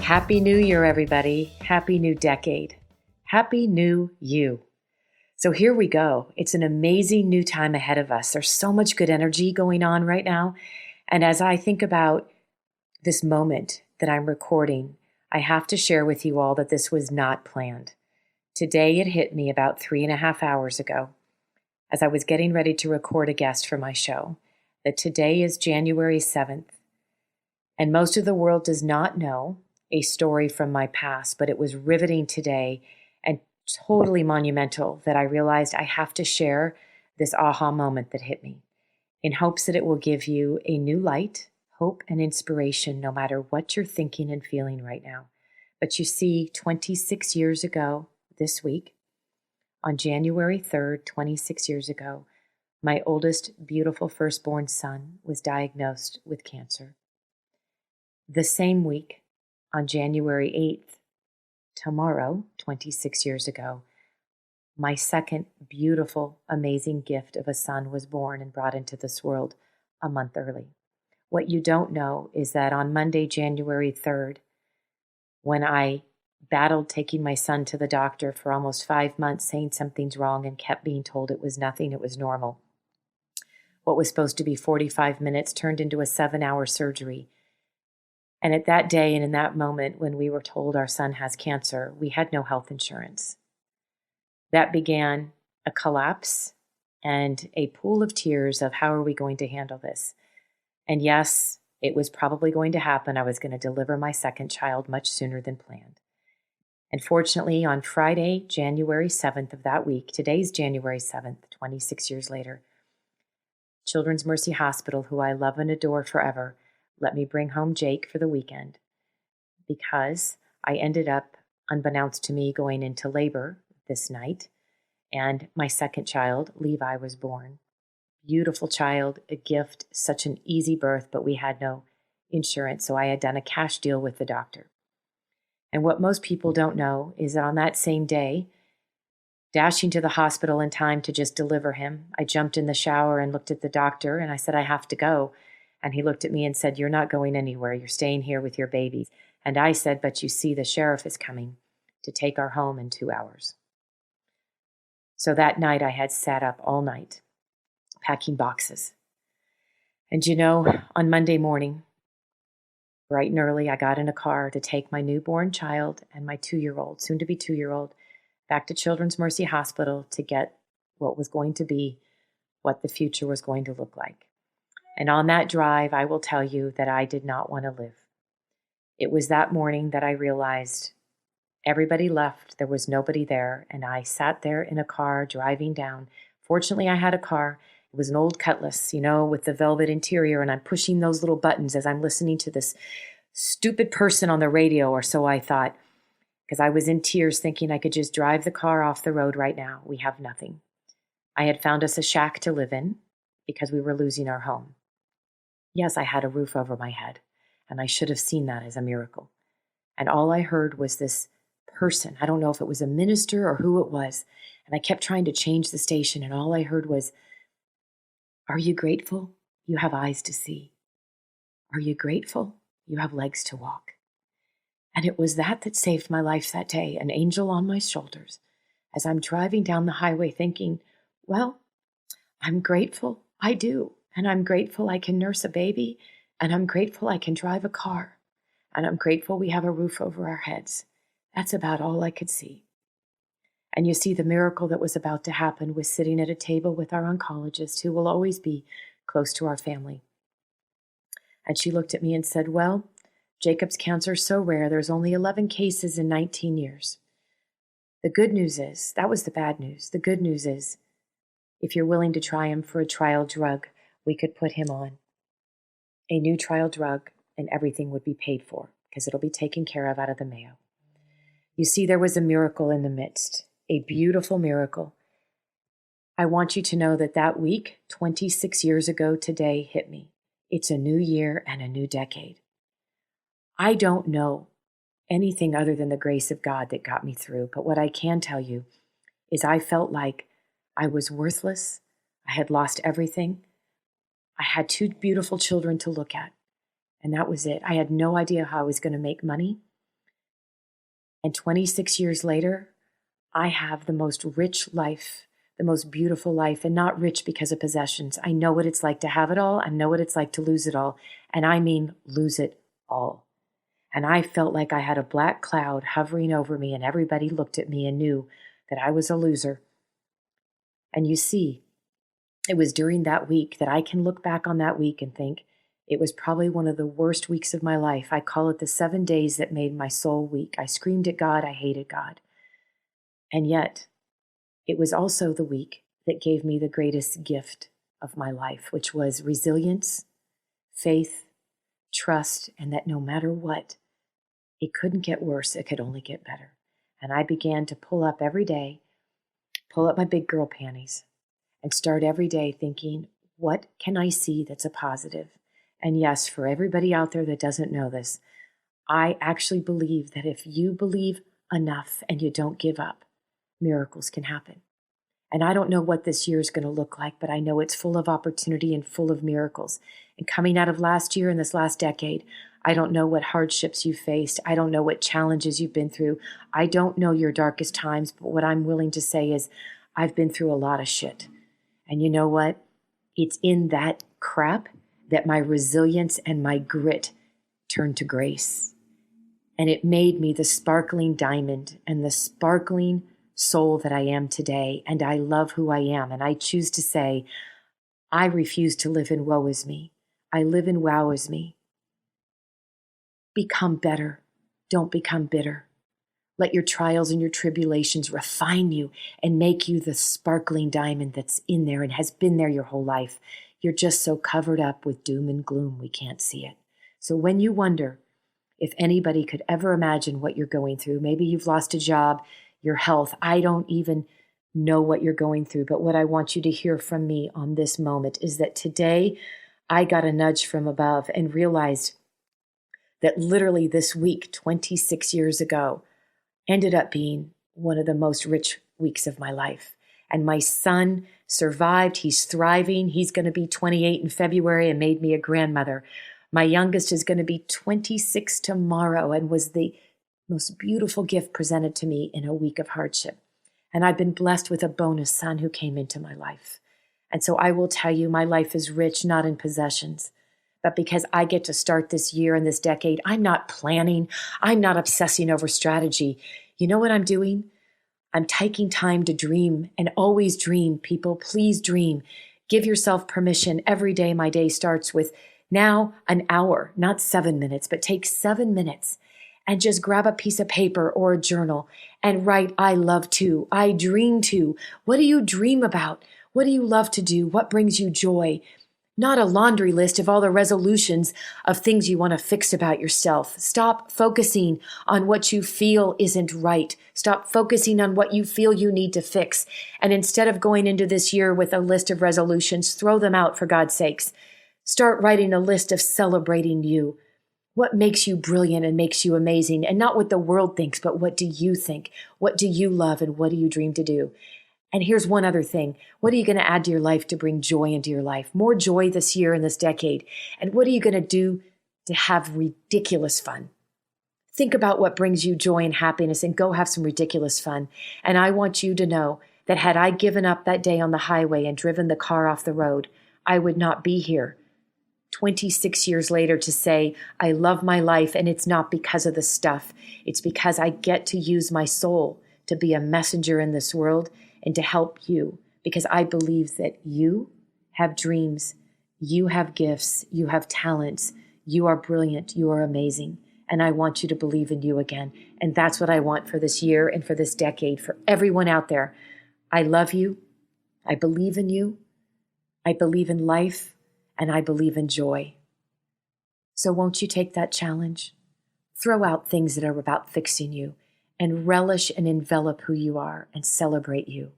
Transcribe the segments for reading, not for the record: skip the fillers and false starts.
Happy New Year, everybody. Happy new decade. Happy new you. So here we go. It's an amazing new time ahead of us. There's so much good energy going on right now. And as I think about this moment that I'm recording, I have to share with you all that this was not planned. Today it hit me about 3.5 hours ago as I was getting ready to record a guest for my show, that today is January 7th. And most of the world does not know a story from my past, but it was riveting today and totally monumental that I realized I have to share this aha moment that hit me in hopes that it will give you a new light, hope, and inspiration no matter what you're thinking and feeling right now. But you see, 26 years ago this week, on January 3rd, 26 years ago, my oldest, beautiful firstborn son was diagnosed with cancer. The same week, on January 8th, tomorrow, 26 years ago, my second beautiful, amazing gift of a son was born and brought into this world a month early. What you don't know is that on Monday, January 3rd, when I battled taking my son to the doctor for almost 5 months, saying something's wrong and kept being told it was nothing, it was normal. What was supposed to be 45 minutes turned into a 7-hour surgery. And at that day and in that moment when we were told our son has cancer, we had no health insurance. That began a collapse and a pool of tears of how are we going to handle this? And yes, it was probably going to happen. I was going to deliver my second child much sooner than planned. And fortunately, on Friday, January 7th of that week, today's January 7th, 26 years later, Children's Mercy Hospital, who I love and adore forever, let me bring home Jake for the weekend because I ended up, unbeknownst to me, going into labor this night, and my second child, Levi, was born. Beautiful child, a gift, such an easy birth, but we had no insurance, so I had done a cash deal with the doctor. And what most people don't know is that on that same day, dashing to the hospital in time to just deliver him, I jumped in the shower and looked at the doctor, and I said, I have to go. And he looked at me and said, you're not going anywhere. You're staying here with your babies. And I said, but you see, the sheriff is coming to take our home in 2 hours. So that night I had sat up all night packing boxes. And you know, on Monday morning, bright and early, I got in a car to take my newborn child and my 2-year-old, soon to be 2-year-old, back to Children's Mercy Hospital to get what was going to be, what the future was going to look like. And on that drive, I will tell you that I did not want to live. It was that morning that I realized everybody left. There was nobody there. And I sat there in a car driving down. Fortunately, I had a car. It was an old Cutlass, you know, with the velvet interior. And I'm pushing those little buttons as I'm listening to this stupid person on the radio, or so I thought, because I was in tears thinking I could just drive the car off the road right now. We have nothing. I had found us a shack to live in because we were losing our home. Yes, I had a roof over my head, and I should have seen that as a miracle. And all I heard was this person. I don't know if it was a minister or who it was. And I kept trying to change the station, and all I heard was, are you grateful? You have eyes to see. Are you grateful? You have legs to walk. And it was that saved my life that day, an angel on my shoulders, as I'm driving down the highway thinking, well, I'm grateful. I do. And I'm grateful I can nurse a baby, and I'm grateful I can drive a car, and I'm grateful we have a roof over our heads. That's about all I could see. And you see, the miracle that was about to happen was sitting at a table with our oncologist, who will always be close to our family. And she looked at me and said, well, Jacob's cancer is so rare, there's only 11 cases in 19 years. The good news is, that was the bad news. The good news is, if you're willing to try him for a trial drug, we could put him on a new trial drug and everything would be paid for because it'll be taken care of out of the Mayo. You see, there was a miracle in the midst, a beautiful miracle. I want you to know that that week, 26 years ago today, hit me. It's a new year and a new decade. I don't know anything other than the grace of God that got me through, but what I can tell you is I felt like I was worthless. I had lost everything. I had 2 beautiful children to look at, and that was it. I had no idea how I was going to make money. And 26 years later, I have the most rich life, the most beautiful life, and not rich because of possessions. I know what it's like to have it all. I know what it's like to lose it all. And I mean, lose it all. And I felt like I had a black cloud hovering over me, and everybody looked at me and knew that I was a loser. And you see, it was during that week that I can look back on that week and think it was probably one of the worst weeks of my life. I call it the 7 days that made my soul weak. I screamed at God. I hated God. And yet, it was also the week that gave me the greatest gift of my life, which was resilience, faith, trust, and that no matter what, it couldn't get worse. It could only get better. And I began to pull up every day, pull up my big girl panties, and start every day thinking, what can I see that's a positive? And yes, for everybody out there that doesn't know this, I actually believe that if you believe enough and you don't give up, miracles can happen. And I don't know what this year is going to look like, but I know it's full of opportunity and full of miracles. And coming out of last year and this last decade, I don't know what hardships you faced. I don't know what challenges you've been through. I don't know your darkest times, but what I'm willing to say is I've been through a lot of shit. And you know what? It's in that crap that my resilience and my grit turned to grace. And it made me the sparkling diamond and the sparkling soul that I am today. And I love who I am. And I choose to say, I refuse to live in woe is me. I live in wow is me. Become better. Don't become bitter. Let your trials and your tribulations refine you and make you the sparkling diamond that's in there and has been there your whole life. You're just so covered up with doom and gloom, we can't see it. So when you wonder if anybody could ever imagine what you're going through, maybe you've lost a job, your health, I don't even know what you're going through. But what I want you to hear from me on this moment is that today I got a nudge from above and realized that literally this week, 26 years ago, ended up being one of the most rich weeks of my life. And my son survived. He's thriving. He's going to be 28 in February and made me a grandmother. My youngest is going to be 26 tomorrow and was the most beautiful gift presented to me in a week of hardship. And I've been blessed with a bonus son who came into my life. And so I will tell you, my life is rich, not in possessions, but because I get to start this year and this decade. I'm not planning. I'm not obsessing over strategy. You know what I'm doing? I'm taking time to dream and always dream. People, please dream. Give yourself permission. Every day my day starts with now an hour, not 7 minutes, but take 7 minutes and just grab a piece of paper or a journal and write, I love to, I dream to. What do you dream about? What do you love to do? What brings you joy? Not a laundry list of all the resolutions of things you want to fix about yourself. Stop focusing on what you feel isn't right. Stop focusing on what you feel you need to fix. And instead of going into this year with a list of resolutions, throw them out for God's sakes. Start writing a list of celebrating you. What makes you brilliant and makes you amazing? And not what the world thinks, but what do you think? What do you love and what do you dream to do? And here's one other thing. What are you going to add to your life to bring joy into your life? More joy this year and this decade. And what are you going to do to have ridiculous fun? Think about what brings you joy and happiness and go have some ridiculous fun. And I want you to know that had I given up that day on the highway and driven the car off the road, I would not be here 26 years later to say, I love my life, and it's not because of the stuff. It's because I get to use my soul to be a messenger in this world and to help you, because I believe that you have dreams, you have gifts, you have talents, you are brilliant, you are amazing, and I want you to believe in you again. And that's what I want for this year and for this decade, for everyone out there. I love you. I believe in you. I believe in life. And I believe in joy. So won't you take that challenge? Throw out things that are about fixing you and relish and envelop who you are and celebrate you.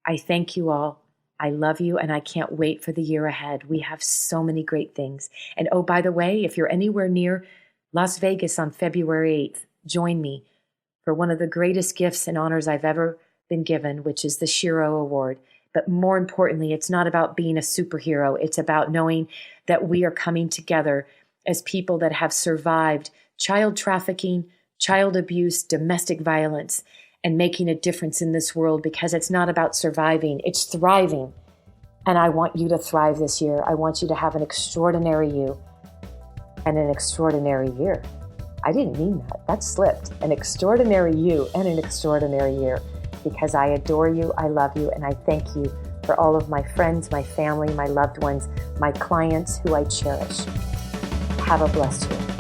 I thank you all. I love you, and I can't wait for the year ahead. We have so many great things. And oh, by the way, if you're anywhere near Las Vegas on February 8th, join me for one of the greatest gifts and honors I've ever been given, which is the Shiro Award. But more importantly, it's not about being a superhero. It's about knowing that we are coming together as people that have survived child trafficking, child abuse, domestic violence, and making a difference in this world, because it's not about surviving, it's thriving. And I want you to thrive this year. I want you to have an extraordinary you and an extraordinary year. I didn't mean that. That slipped. An extraordinary you and an extraordinary year, because I adore you, I love you, and I thank you for all of my friends, my family, my loved ones, my clients who I cherish. Have a blessed year.